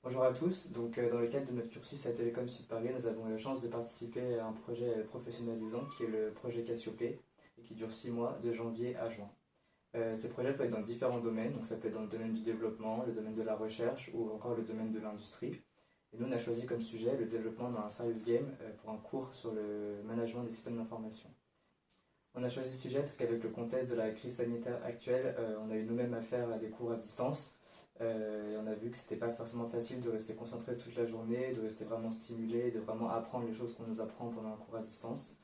Bonjour à tous. Dans le cadre de notre cursus à Télécom Sud Paris, nous avons eu la chance de participer à un projet professionnalisant qui est le projet Cassiopée et qui dure 6 mois, de janvier à juin. Ces projets peuvent être dans différents domaines, donc ça peut être dans le domaine du développement, le domaine de la recherche ou encore le domaine de l'industrie. Et nous, on a choisi comme sujet le développement d'un serious game pour un cours sur le management des systèmes d'information. On a choisi ce sujet parce qu'avec le contexte de la crise sanitaire actuelle, on a eu nous-mêmes affaire à des cours à distance. Et on a vu que c'était pas forcément facile de rester concentré toute la journée, de rester vraiment stimulé, de vraiment apprendre les choses qu'on nous apprend pendant un cours à distance.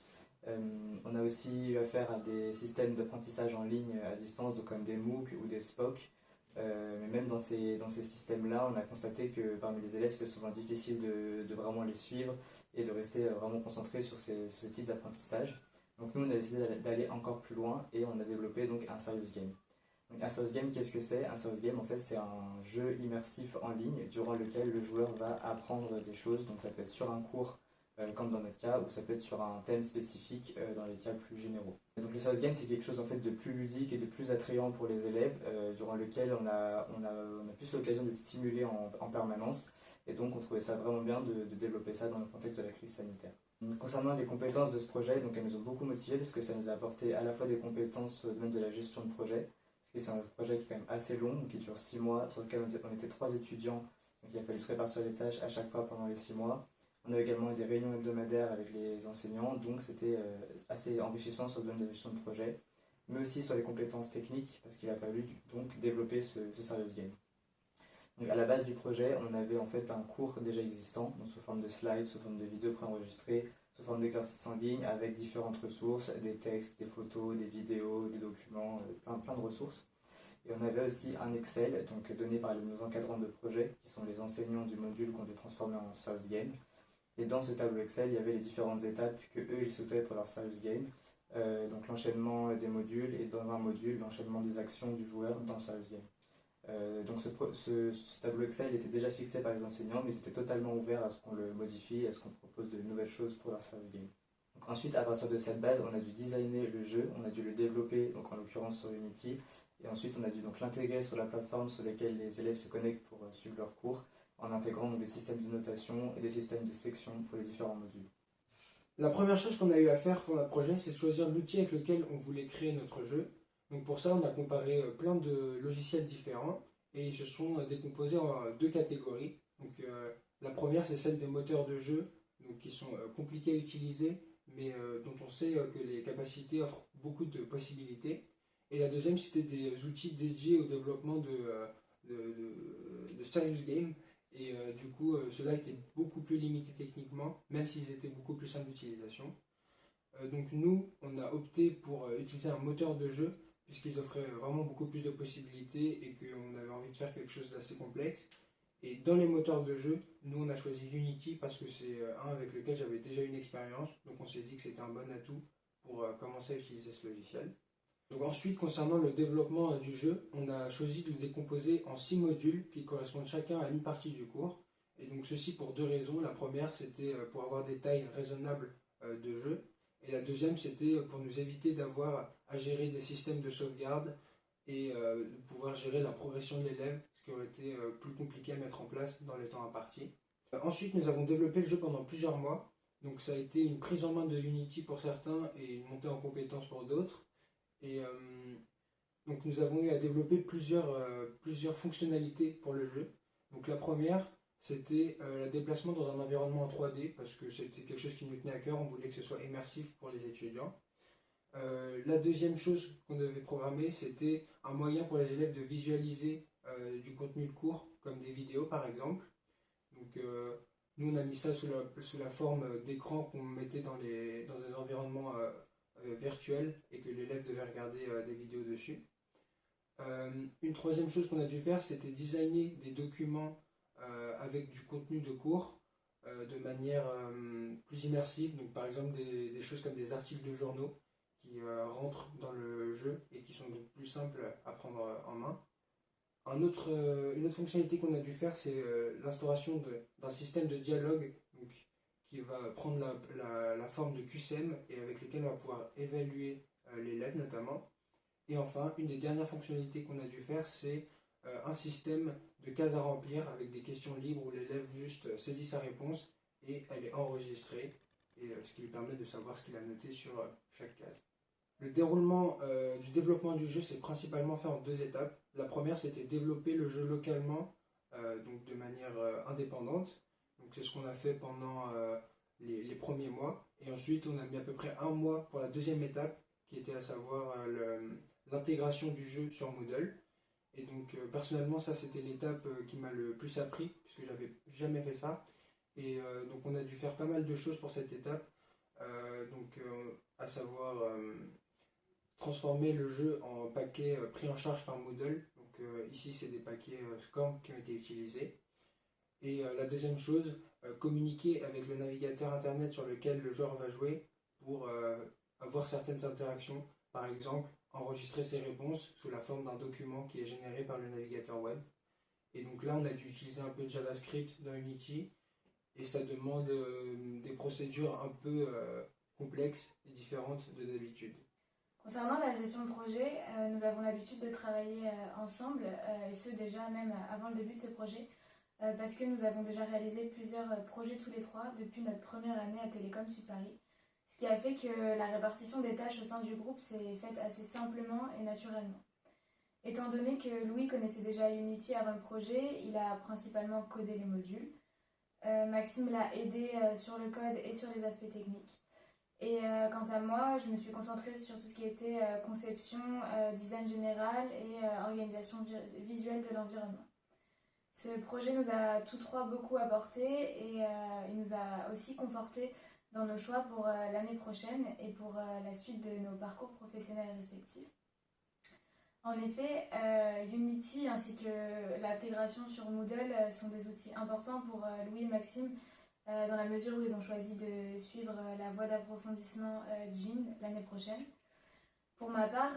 Euh, on a aussi eu affaire à des systèmes d'apprentissage en ligne à distance, donc comme des MOOC ou des SPOC. Mais même dans ces systèmes-là, on a constaté que parmi les élèves, c'était souvent difficile de vraiment les suivre et de rester vraiment concentré sur ce type d'apprentissage. Donc nous, on a décidé d'aller encore plus loin et on a développé donc un serious game. Donc un serious game, qu'est-ce que c'est? Un serious game, en fait, c'est un jeu immersif en ligne durant lequel le joueur va apprendre des choses. Donc ça peut être sur un cours, comme dans notre cas, ou ça peut être sur un thème spécifique dans les cas plus généraux. Et donc le serious game, c'est quelque chose en fait de plus ludique et de plus attrayant pour les élèves, durant lequel on a plus l'occasion d'être stimulé en permanence. Et donc on trouvait ça vraiment bien de développer ça dans le contexte de la crise sanitaire. Concernant les compétences de ce projet, donc elles nous ont beaucoup motivés parce que ça nous a apporté à la fois des compétences au domaine de la gestion de projet, parce que c'est un projet qui est quand même assez long, qui dure 6 mois, sur lequel on était 3 étudiants, donc il a fallu se répartir les tâches à chaque fois pendant les 6 mois. On a également eu des réunions hebdomadaires avec les enseignants, donc c'était assez enrichissant sur le domaine de la gestion de projet, mais aussi sur les compétences techniques, parce qu'il a fallu donc développer ce serious game. Donc à la base du projet, on avait en fait un cours déjà existant, donc sous forme de slides, sous forme de vidéos préenregistrées, sous forme d'exercices en ligne, avec différentes ressources, des textes, des photos, des vidéos, des documents, plein de ressources. Et on avait aussi un Excel, donc donné par nos encadrants de projet, qui sont les enseignants du module qu'on a transformé en Serious Game. Et dans ce tableau Excel, il y avait les différentes étapes que eux ils souhaitaient pour leur Serious Game. Donc l'enchaînement des modules, et dans un module, l'enchaînement des actions du joueur dans le Serious Game. Donc ce tableau Excel était déjà fixé par les enseignants, mais c'était totalement ouvert à ce qu'on le modifie, à ce qu'on propose de nouvelles choses pour leur service game. Donc ensuite, à partir de cette base, on a dû designer le jeu, on a dû le développer, donc en l'occurrence sur Unity, et ensuite on a dû donc l'intégrer sur la plateforme sur laquelle les élèves se connectent pour suivre leurs cours, en intégrant donc des systèmes de notation et des systèmes de section pour les différents modules. La première chose qu'on a eu à faire pour notre projet, c'est de choisir l'outil avec lequel on voulait créer notre jeu. Donc pour ça, on a comparé plein de logiciels différents et ils se sont décomposés en deux catégories. La première, c'est celle des moteurs de jeu, donc qui sont compliqués à utiliser, mais dont on sait que les capacités offrent beaucoup de possibilités. Et la deuxième, c'était des outils dédiés au développement de serious games, et du coup, cela était beaucoup plus limité techniquement, même s'ils étaient beaucoup plus simples d'utilisation. Donc nous, on a opté pour utiliser un moteur de jeu, puisqu'ils offraient vraiment beaucoup plus de possibilités et qu'on avait envie de faire quelque chose d'assez complexe. Et dans les moteurs de jeu, nous on a choisi Unity parce que c'est un avec lequel j'avais déjà une expérience, donc on s'est dit que c'était un bon atout pour commencer à utiliser ce logiciel. Donc ensuite, concernant le développement du jeu, on a choisi de le décomposer en 6 modules qui correspondent chacun à une partie du cours. Et donc ceci pour deux raisons. La première, c'était pour avoir des tailles raisonnables de jeu. Et la deuxième, c'était pour nous éviter d'avoir à gérer des systèmes de sauvegarde et de pouvoir gérer la progression de l'élève, ce qui aurait été plus compliqué à mettre en place dans les temps impartis. Ensuite, nous avons développé le jeu pendant plusieurs mois. Donc ça a été une prise en main de Unity pour certains et une montée en compétences pour d'autres. Et donc nous avons eu à développer plusieurs fonctionnalités pour le jeu. Donc la première, c'était le déplacement dans un environnement en 3D, parce que c'était quelque chose qui nous tenait à cœur, on voulait que ce soit immersif pour les étudiants. La deuxième chose qu'on devait programmer, c'était un moyen pour les élèves de visualiser du contenu de cours, comme des vidéos par exemple. Donc nous on a mis ça sous la forme d'écran qu'on mettait dans des environnements virtuels et que l'élève devait regarder des vidéos dessus. Une troisième chose qu'on a dû faire, c'était designer des documents avec du contenu de cours de manière plus immersive. Donc, par exemple, des choses comme des articles de journaux qui rentrent dans le jeu et qui sont donc plus simples à prendre en main. Une autre fonctionnalité qu'on a dû faire, c'est l'instauration d'un système de dialogue donc, qui va prendre la forme de QCM et avec lesquels on va pouvoir évaluer l'élève notamment. Et enfin, une des dernières fonctionnalités qu'on a dû faire, c'est un système de cases à remplir avec des questions libres où l'élève juste saisit sa réponse et elle est enregistrée, et ce qui lui permet de savoir ce qu'il a noté sur chaque case. Le déroulement du développement du jeu s'est principalement fait en 2 étapes. La première, c'était développer le jeu localement, donc de manière indépendante. Donc c'est ce qu'on a fait pendant les premiers mois. Et ensuite, on a mis à peu près 1 mois pour la deuxième étape, qui était à savoir l'intégration du jeu sur Moodle. Et donc personnellement, ça c'était l'étape qui m'a le plus appris, puisque j'avais jamais fait ça. Et donc on a dû faire pas mal de choses pour cette étape. À savoir transformer le jeu en paquets pris en charge par Moodle. Donc ici, c'est des paquets SCORM qui ont été utilisés. Et la deuxième chose, communiquer avec le navigateur internet sur lequel le joueur va jouer pour avoir certaines interactions. Par exemple, enregistrer ses réponses sous la forme d'un document qui est généré par le navigateur web. Et donc là, on a dû utiliser un peu de JavaScript dans Unity. Et ça demande des procédures un peu complexes et différentes de d'habitude. Concernant la gestion de projet, nous avons l'habitude de travailler ensemble, et ce déjà même avant le début de ce projet, parce que nous avons déjà réalisé plusieurs projets tous les trois depuis notre première année à Télécom Sud Paris, ce qui a fait que la répartition des tâches au sein du groupe s'est faite assez simplement et naturellement. Étant donné que Louis connaissait déjà Unity avant le projet, il a principalement codé les modules. Maxime l'a aidé sur le code et sur les aspects techniques. Et quant à moi, je me suis concentrée sur tout ce qui était conception, design général et organisation visuelle de l'environnement. Ce projet nous a tous trois beaucoup apporté et il nous a aussi confortés dans nos choix pour l'année prochaine et pour la suite de nos parcours professionnels respectifs. En effet, Unity ainsi que l'intégration sur Moodle sont des outils importants pour Louis et Maxime dans la mesure où ils ont choisi de suivre la voie d'approfondissement GEAN l'année prochaine. Pour ma part,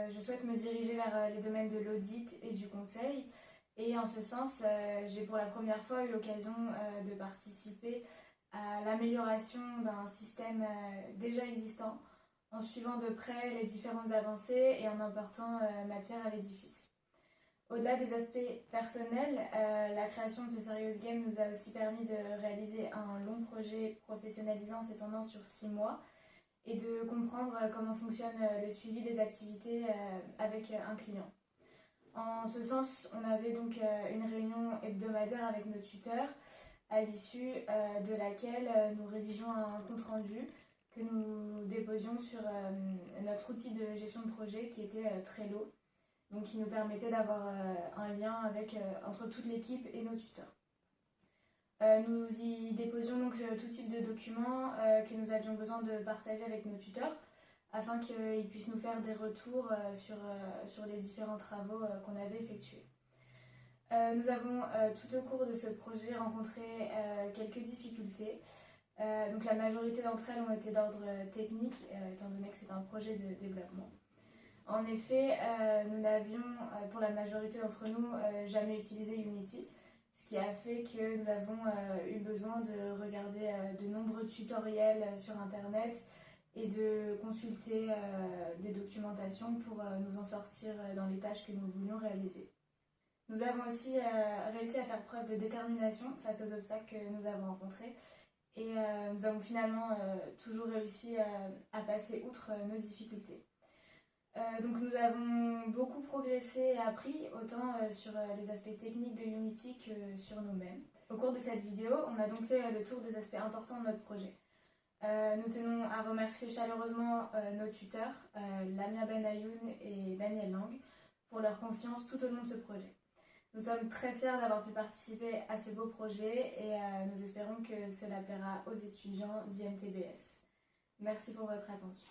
je souhaite me diriger vers les domaines de l'audit et du conseil. Et en ce sens, j'ai pour la première fois eu l'occasion de participer à l'amélioration d'un système déjà existant, en suivant de près les différentes avancées et en apportant ma pierre à l'édifice. Au-delà des aspects personnels, la création de ce Serious Game nous a aussi permis de réaliser un long projet professionnalisant s'étendant sur 6 mois et de comprendre comment fonctionne le suivi des activités avec un client. En ce sens, on avait donc une réunion hebdomadaire avec nos tuteurs, à l'issue de laquelle nous rédigeons un compte-rendu que nous déposions sur notre outil de gestion de projet qui était Trello, donc qui nous permettait d'avoir un lien entre toute l'équipe et nos tuteurs. Nous y déposions donc tout type de documents que nous avions besoin de partager avec nos tuteurs afin qu'ils puissent nous faire des retours sur les différents travaux qu'on avait effectués. Nous avons tout au cours de ce projet rencontré quelques difficultés. Donc la majorité d'entre elles ont été d'ordre technique, étant donné que c'est un projet de développement. En effet, nous n'avions, pour la majorité d'entre nous, jamais utilisé Unity, ce qui a fait que nous avons eu besoin de regarder de nombreux tutoriels sur Internet et de consulter des documentations pour nous en sortir dans les tâches que nous voulions réaliser. Nous avons aussi réussi à faire preuve de détermination face aux obstacles que nous avons rencontrés et nous avons finalement toujours réussi à passer outre nos difficultés. Donc nous avons beaucoup progressé et appris autant sur les aspects techniques de Unity que sur nous-mêmes. Au cours de cette vidéo, on a donc fait le tour des aspects importants de notre projet. Nous tenons à remercier chaleureusement nos tuteurs, Lamia Benayoun et Daniel Lang, pour leur confiance tout au long de ce projet. Nous sommes très fiers d'avoir pu participer à ce beau projet et nous espérons que cela plaira aux étudiants d'IMTBS. Merci pour votre attention.